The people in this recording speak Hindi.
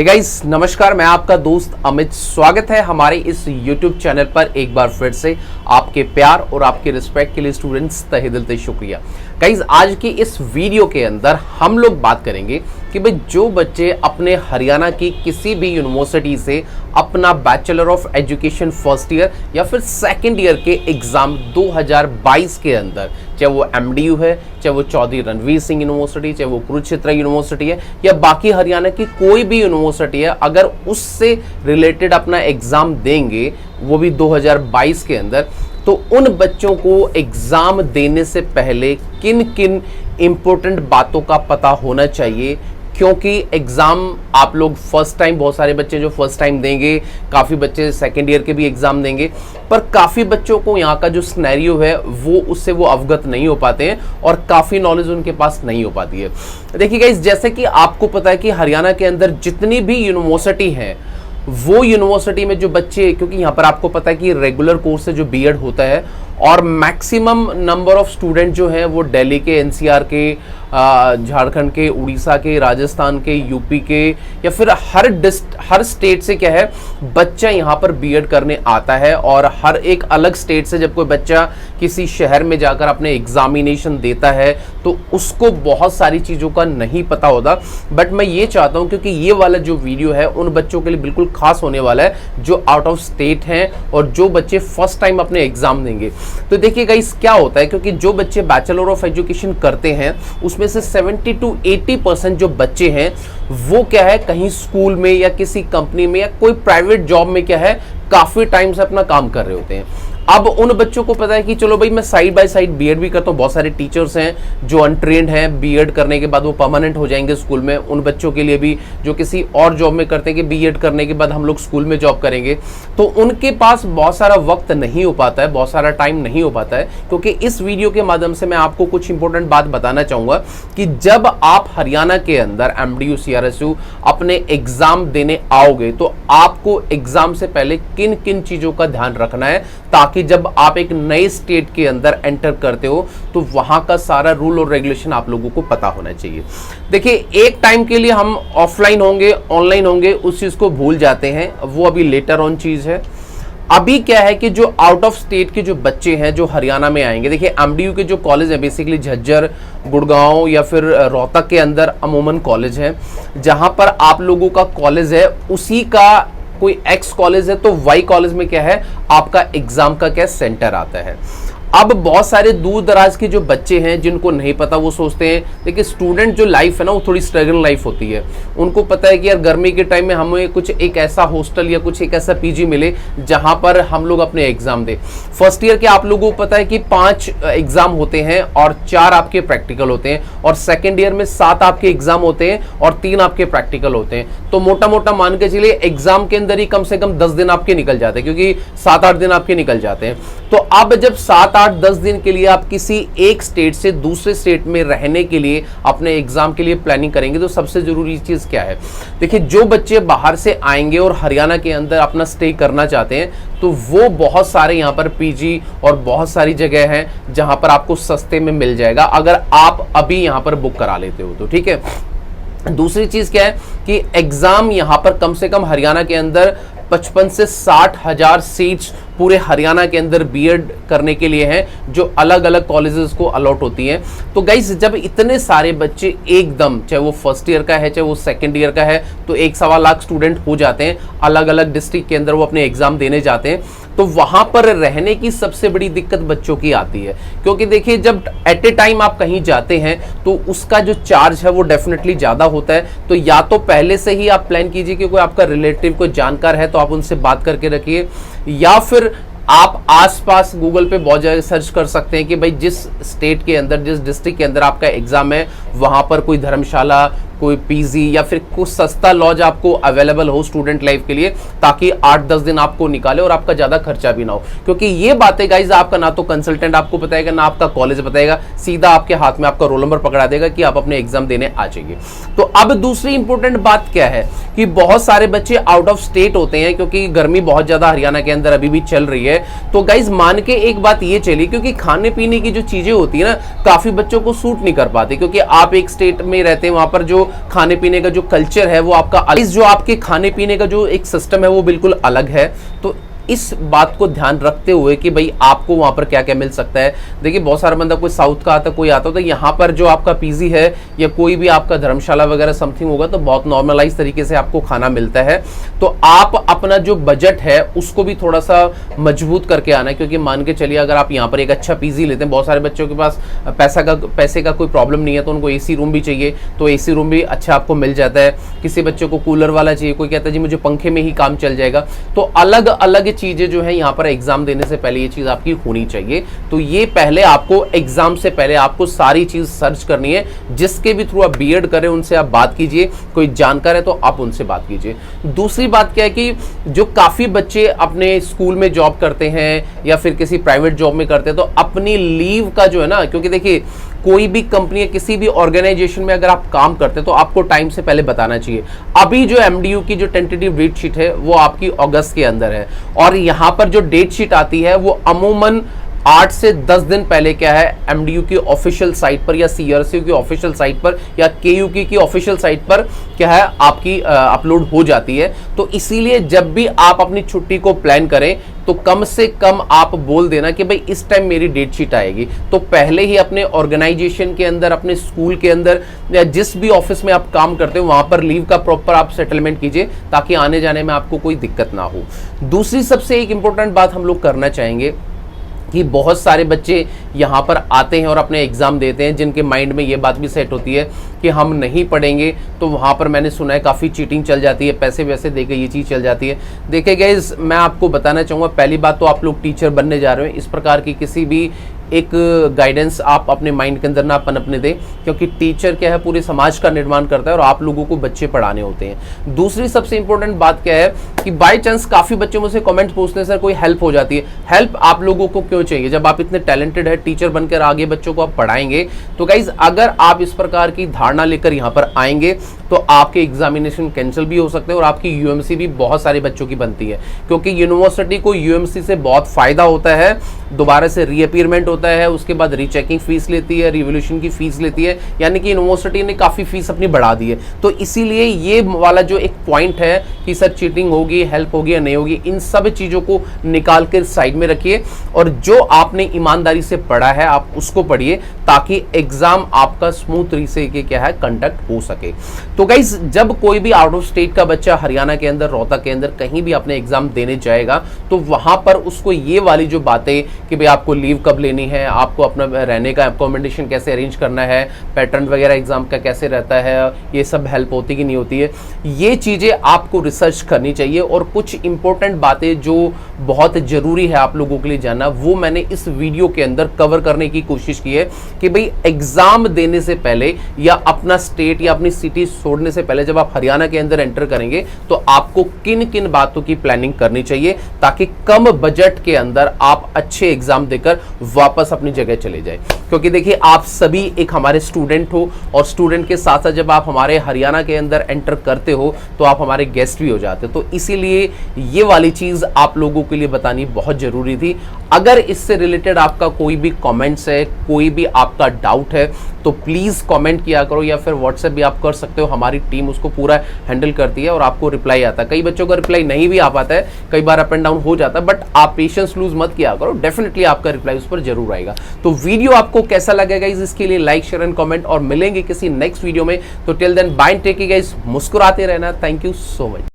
हे गाइस नमस्कार, मैं आपका दोस्त अमित। स्वागत है हमारे इस YouTube चैनल पर एक बार फिर से। आपके प्यार और आपके रिस्पेक्ट के लिए स्टूडेंट्स तहे दिल से शुक्रिया। गाइस आज की इस वीडियो के अंदर हम लोग बात करेंगे कि भाई जो बच्चे अपने हरियाणा की किसी भी यूनिवर्सिटी से अपना bachelor of education first year या फिर सेकेंड ईयर के एग्जाम 2022 के अंदर, चाहे वो MDU है, चाहे वो चौधरी रणवीर सिंह यूनिवर्सिटी, चाहे वो कुरुक्षेत्र यूनिवर्सिटी है या बाकी हरियाणा की कोई भी यूनिवर्सिटी है, अगर उससे रिलेटेड अपना एग्जाम देंगे वो भी 2022 के अंदर, तो उन बच्चों को एग्जाम देने से पहले किन किन इंपॉर्टेंट बातों का पता होना चाहिए। क्योंकि एग्जाम आप लोग फर्स्ट टाइम, बहुत सारे बच्चे जो फर्स्ट टाइम देंगे, काफ़ी बच्चे सेकेंड ईयर के भी एग्जाम देंगे, पर काफ़ी बच्चों को यहाँ का जो सिनेरियो है उससे वो अवगत नहीं हो पाते हैं और काफ़ी नॉलेज उनके पास नहीं हो पाती है। देखिए गाइस, जैसे कि आपको पता है कि हरियाणा के अंदर जितनी भी यूनिवर्सिटी हैं, वो यूनिवर्सिटी में जो बच्चे, क्योंकि यहाँ पर आपको पता है कि रेगुलर कोर्स से जो बीएड होता है और मैक्सिमम नंबर ऑफ स्टूडेंट जो हैं वो दिल्ली के, NCR के, झारखंड के, उड़ीसा के, राजस्थान के, यूपी के या फिर हर स्टेट से क्या है बच्चा यहाँ पर बीएड करने आता है। और हर एक अलग स्टेट से जब कोई बच्चा किसी शहर में जाकर अपने एग्जामिनेशन देता है तो उसको बहुत सारी चीज़ों का नहीं पता होता। बट मैं ये चाहता हूँ, क्योंकि ये वाला जो वीडियो है उन बच्चों के लिए बिल्कुल खास होने वाला है जो आउट ऑफ स्टेट हैं और जो बच्चे फर्स्ट टाइम अपने एग्जाम देंगे। तो देखिए गाइस क्या होता है, क्योंकि जो बच्चे बैचलर ऑफ एजुकेशन करते हैं उसमें से 70 to 80% जो बच्चे हैं वो क्या है कहीं स्कूल में या किसी कंपनी में या कोई प्राइवेट जॉब में क्या है काफी टाइम से अपना काम कर रहे होते हैं। अब उन बच्चों को पता है कि चलो भाई मैं साइड बाय साइड बीएड भी करता हूँ। बहुत सारे टीचर्स हैं जो अनट्रेंड हैं, बीएड करने के बाद वो परमानेंट हो जाएंगे स्कूल में। उन बच्चों के लिए भी जो किसी और जॉब में करते हैं कि बीएड करने के बाद हम लोग स्कूल में जॉब करेंगे, तो उनके पास बहुत सारा वक्त नहीं हो पाता है, बहुत सारा टाइम नहीं हो पाता है। क्योंकि इस वीडियो के माध्यम से मैं आपको कुछ इंपॉर्टेंट बात बताना चाहूँगा कि जब आप हरियाणा के अंदर MDU CRSU अपने एग्जाम देने आओगे तो आपको एग्जाम से पहले किन किन चीज़ों का ध्यान रखना है, ताकि जब आप एक नए स्टेट के अंदर एंटर करते हो तो वहां का सारा रूल और रेगुलेशन आप लोगों को पता होना चाहिए। देखिए, एक टाइम के लिए हम ऑफलाइन होंगे, ऑनलाइन होंगे, उस चीज को भूल जाते हैं, वो अभी लेटर ऑन चीज है। अभी क्या है कि जो आउट ऑफ स्टेट के जो बच्चे हैं जो हरियाणा में आएंगे, देखिए MDU के जो कॉलेज है बेसिकली झज्जर, गुड़गांव या फिर रोहतक के अंदर अमूमन कॉलेज है। जहां पर आप लोगों का कॉलेज है उसी का कोई X कॉलेज है तो Y कॉलेज में क्या है आपका एग्जाम का क्या सेंटर आता है। अब बहुत सारे दूर दराज के जो बच्चे हैं जिनको नहीं पता, वो सोचते हैं, देखिए स्टूडेंट जो लाइफ है ना वो थोड़ी स्ट्रगल लाइफ होती है। उनको पता है कि यार गर्मी के टाइम में हमें कुछ एक ऐसा हॉस्टल या कुछ एक ऐसा PG मिले जहां पर हम लोग अपने एग्जाम दें। फर्स्ट ईयर के आप लोगों को पता है कि 5 एग्जाम होते हैं और 4 आपके प्रैक्टिकल होते हैं, और सेकेंड ईयर में 7 आपके एग्जाम होते हैं और 3 आपके प्रैक्टिकल होते हैं। तो मोटा मोटा मान के चलिए एग्जाम के अंदर ही कम से कम 10 दिन आपके निकल जाते हैं, क्योंकि 7-8 दिन आपके निकल जाते हैं। तो अब जब 7-8-10 दिन के लिए आप किसी एक स्टेट से दूसरे स्टेट में रहने के लिए अपने एग्जाम के लिए प्लानिंग करेंगे तो सबसे जरूरी चीज क्या है। देखिए, जो बच्चे बाहर से आएंगे और हरियाणा के अंदर अपना स्टे करना चाहते हैं तो वो बहुत सारे यहाँ पर PG और बहुत सारी जगह हैं जहां पर आपको सस्ते में मिल जाएगा अगर आप अभी यहाँ पर बुक करा लेते हो तो, ठीक है। दूसरी चीज क्या है कि एग्जाम यहाँ पर कम से कम हरियाणा के अंदर 55 से 60 हजार सीट्स पूरे हरियाणा के अंदर बीएड करने के लिए हैं जो अलग अलग कॉलेजेस को अलॉट होती हैं। तो गाइस, जब इतने सारे बच्चे एकदम, चाहे वो फर्स्ट ईयर का है चाहे वो सेकंड ईयर का है, तो 1-1.25 लाख स्टूडेंट हो जाते हैं अलग अलग डिस्ट्रिक्ट के अंदर, वो अपने एग्जाम देने जाते हैं। तो वहां पर रहने की सबसे बड़ी दिक्कत बच्चों की आती है, क्योंकि देखिए जब एट ए टाइम आप कहीं जाते हैं तो उसका जो चार्ज है वो डेफिनेटली ज़्यादा होता है। तो या तो पहले से ही आप प्लान कीजिए कि कोई आपका रिलेटिव कोई जानकार है तो आप उनसे बात करके रखिए, या फिर आप आसपास गूगल पे बहुत जगह सर्च कर सकते हैं कि भाई जिस स्टेट के अंदर, जिस डिस्ट्रिक्ट के अंदर आपका एग्जाम है वहां पर कोई धर्मशाला, कोई PG या फिर कुछ सस्ता लॉज आपको अवेलेबल हो स्टूडेंट लाइफ के लिए, ताकि 8-10 दिन आपको निकाले और आपका ज्यादा खर्चा भी ना हो। क्योंकि ये बातें गाइज आपका ना तो कंसल्टेंट आपको बताएगा ना आपका कॉलेज बताएगा, सीधा आपके हाथ में आपका रोल नंबर पकड़ा देगा कि आप अपने एग्जाम देने आ जाइए। तो अब दूसरी इंपॉर्टेंट बात क्या है कि बहुत सारे बच्चे आउट ऑफ स्टेट होते हैं, क्योंकि गर्मी बहुत ज्यादा हरियाणा के अंदर अभी भी चल रही है। तो गाइज मान के एक बात ये चली, क्योंकि खाने पीने की जो चीजें होती है ना काफी बच्चों को सूट नहीं कर पाती, क्योंकि आप एक स्टेट में रहते हैं वहां पर जो खाने पीने का जो कल्चर है वो आपका जो आपके खाने पीने का जो एक सिस्टम है वो बिल्कुल अलग है। तो इस बात को ध्यान रखते हुए कि भाई आपको वहां पर क्या क्या मिल सकता है। देखिए बहुत सारा बंदा कोई साउथ का आता कोई आता तो यहाँ पर जो आपका पीजी है या कोई भी आपका धर्मशाला वगैरह समथिंग होगा तो बहुत नॉर्मलाइज तरीके से आपको खाना मिलता है। तो आप अपना जो बजट है उसको भी थोड़ा सा मजबूत करके आना है, क्योंकि मान के चलिए अगर आप यहाँ पर एक अच्छा पीजी लेते हैं, बहुत सारे बच्चों के पास पैसे का कोई प्रॉब्लम नहीं है तो उनको एसी रूम भी चाहिए तो एसी रूम भी अच्छा आपको मिल जाता है। किसी बच्चों को कूलर वाला चाहिए, कोई कहता है जी मुझे पंखे में ही काम चल जाएगा। तो अलग अलग चीजें जो है यहाँ पर एग्जाम देने से पहले ये चीज आपकी होनी चाहिए। तो ये पहले आपको एग्जाम से पहले आपको सारी चीज सर्च करनी है। जिसके भी थ्रू आप बीएड करें उनसे आप बात कीजिए, कोई जानकार है तो आप उनसे बात कीजिए। दूसरी बात क्या है कि जो काफी बच्चे अपने स्कूल में जॉब करते हैं या फिर किसी प्राइवेट जॉब में करते हैं तो अपनी लीव का जो है ना, क्योंकि देखिए कोई भी कंपनी या किसी भी ऑर्गेनाइजेशन में अगर आप काम करते हैं तो आपको टाइम से पहले बताना चाहिए। अभी जो एमडीयू की जो टेंटेटिव डेट शीट है वो आपकी अगस्त के अंदर है और यहां पर जो डेट शीट आती है वो अमूमन 8 से 10 दिन पहले क्या है एमडीयू की ऑफिशियल साइट पर या सीआरसीयू की ऑफिशियल साइट पर या केयूकी की ऑफिशियल साइट पर क्या है आपकी अपलोड हो जाती है। तो इसीलिए जब भी आप अपनी छुट्टी को प्लान करें तो कम से कम आप बोल देना कि भाई इस टाइम मेरी डेट शीट आएगी। तो पहले ही अपने ऑर्गेनाइजेशन के अंदर, अपने स्कूल के अंदर या जिस भी ऑफिस में आप काम करते हो वहां पर लीव का प्रॉपर आप सेटलमेंट कीजिए ताकि आने जाने में आपको कोई दिक्कत ना हो। दूसरी सबसे एक इंपॉर्टेंट बात हम लोग करना चाहेंगे कि बहुत सारे बच्चे यहाँ पर आते हैं और अपने एग्ज़ाम देते हैं जिनके माइंड में ये बात भी सेट होती है कि हम नहीं पढ़ेंगे तो वहाँ पर मैंने सुना है काफ़ी चीटिंग चल जाती है, पैसे वैसे देके ये चीज़ चल जाती है। देखिए गाइस मैं आपको बताना चाहूँगा, पहली बात तो आप लोग टीचर बनने जा रहे हो, इस प्रकार की किसी भी एक गाइडेंस आप अपने माइंड के अंदर ना पनपने दें, क्योंकि टीचर क्या है पूरे समाज का निर्माण करता है और आप लोगों को बच्चे पढ़ाने होते हैं। दूसरी सबसे इंपॉर्टेंट बात क्या है कि बाय चांस काफ़ी बच्चे मुझसे कमेंट पूछते हैं सर कोई हेल्प हो जाती है। हेल्प आप लोगों को क्यों चाहिए जब आप इतने टैलेंटेड है, टीचर बनकर आगे बच्चों को आप पढ़ाएंगे। तो गाइज अगर आप इस प्रकार की धारणा लेकर यहाँ पर आएंगे तो आपके एग्जामिनेशन कैंसिल भी हो सकते हैं और आपकी यूएमसी भी बहुत सारे बच्चों की बनती है, क्योंकि यूनिवर्सिटी को यूएमसी से बहुत फायदा होता है, दोबारा से रीअपीयरमेंट होता है, उसके बाद रीचेकिंग फीस लेती है, रिवोल्यूशन की फीस लेती है, यानी कि यूनिवर्सिटी ने काफ़ी फीस अपनी बढ़ा दी है। तो इसीलिए ये वाला जो एक पॉइंट है कि सर चीटिंग होगी, हेल्प होगी या नहीं होगी, इन सब चीज़ों को निकाल कर साइड में रखिए और जो आपने ईमानदारी से पढ़ा है आप उसको पढ़िए ताकि एग्जाम आपका स्मूथ तरीके से क्या है कंडक्ट हो सके। तो गाइज जब कोई भी आउट ऑफ स्टेट का बच्चा हरियाणा के अंदर, रोहतक के अंदर कहीं भी अपने एग्जाम देने जाएगा तो वहां पर उसको ये वाली जो बातें कि भाई आपको लीव कब लेनी है, आपको अपना रहने का अकोमोडेशन कैसे अरेंज करना है, पैटर्न वगैरह एग्जाम का कैसे रहता है, ये सब हेल्प होती कि नहीं होती है, ये चीज़ें आपको रिसर्च करनी चाहिए। और कुछ इंपॉर्टेंट बातें जो बहुत ज़रूरी है आप लोगों के लिए जानना, वो मैंने इस वीडियो के अंदर कवर करने की कोशिश की है कि भाई एग्जाम देने से पहले या अपना स्टेट या अपनी सिटी छोड़ने से पहले जब आप हरियाणा के अंदर एंटर करेंगे तो आपको किन किन बातों की प्लानिंग करनी चाहिए ताकि कम बजट के अंदर आप अच्छे एग्जाम देकर वापस अपनी जगह चले जाए। क्योंकि देखिए आप सभी एक हमारे स्टूडेंट हो और स्टूडेंट के साथ साथ जब आप हमारे हरियाणा के अंदर एंटर करते हो तो आप हमारे गेस्ट भी हो जाते हो। तो इसीलिए ये वाली चीज़ आप लोगों के लिए बतानी बहुत ज़रूरी थी। अगर इससे रिलेटेड आपका कोई भी कमेंट्स है, कोई भी आपका डाउट है तो प्लीज़ कमेंट किया करो या फिर व्हाट्सएप भी आप कर सकते हो, हमारी टीम उसको पूरा हैंडल करती है और आपको रिप्लाई आता है। कई बच्चों का रिप्लाई नहीं भी आ पाता है, कई बार अप एंड डाउन हो जाता है, बट आप पेशेंस लूज मत किया करो, डेफिनेटली आपका रिप्लाई उस पर जरूर आएगा। तो वीडियो आपको कैसा लगेगा इसके लिए लाइक, शेयर एंड कमेंट और मिलेंगे किसी नेक्स्ट वीडियो में। तो till then bye, take care guys, मुस्कुराते रहना। Thank you so much.